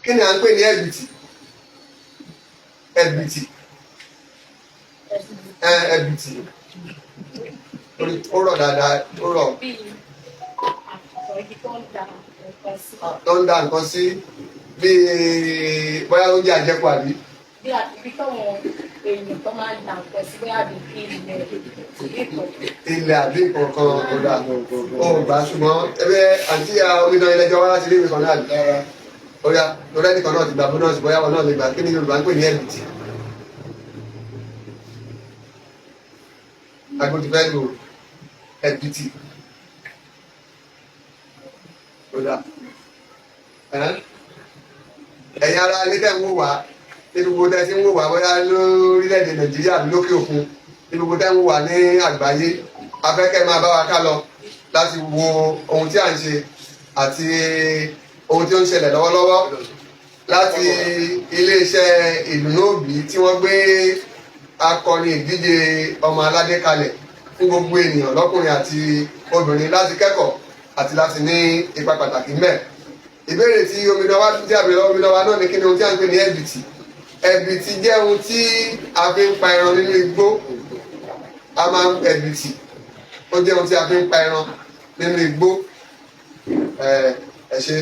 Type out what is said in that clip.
kí ni à ń pè ní ẹ̀bìtì ẹ̀bìtì ẹ̀bìtì ó rọ̀ dáadáa ó rọ̀ tó ń da nǹkan sí bíi bóyá oúnjẹ àjẹkù àbí. Bí àbí táwọn èèyàn tó máa ń da nǹkan sí bóyá bí ilẹ̀ àbí nǹkan tó dáa ó gbà ṣùgbọ́n ẹgbẹ́ àti omidan ilẹ̀-ẹjọ́ wá láti ilé ìwé kan náà dára ọ̀yà lórí ẹnìkan náà ti gbà bónọ́ọ̀sì bóyá wọn náà lè gbà kí ni Yorùbá ń pè ní ẹ̀bìtì. agbóti fẹ́ lò ẹ̀bìtì ẹ̀yin ara ilé tẹ̀ ń wò wá níbi gbogbo tẹ́ ti ń wò wá bóyá lórílẹ̀‐èdè Nàìjíríà àbí lókè òkun níbi gbogbo tẹ́ ń wò wá ní àgbáyé afẹ́kẹ́ máa bá wa ká lọ láti wo ohun tí à ń ṣe àti ohun tí ó ń ṣẹlẹ̀ lọ́wọ́lọ́wọ́ láti iléeṣẹ́ Ìlúnóòbí tí wọ́n gbé akọni ìdíje ọmọ aládé kalẹ̀ fún gbogbo ènìyàn lọ́kùnrin àti obìnrin láti kẹ́kọ̀ọ́ àti láti ní ipa pàtàkì ńbẹ̀. Ìbéèrè tí omidan wa tún jáde lọ́wọ́ omidan wa náà ní kí ni ohun tí a ń pè ní ẹ̀bìtì. Ẹ̀bìtì jẹ́ ohun tí a fi ń pa ẹran nínú igbó. A máa ń ẹ̀bìtì ó jẹ́ ohun tí a fi ń pa ẹran nínú igbó. Ẹ ṣé.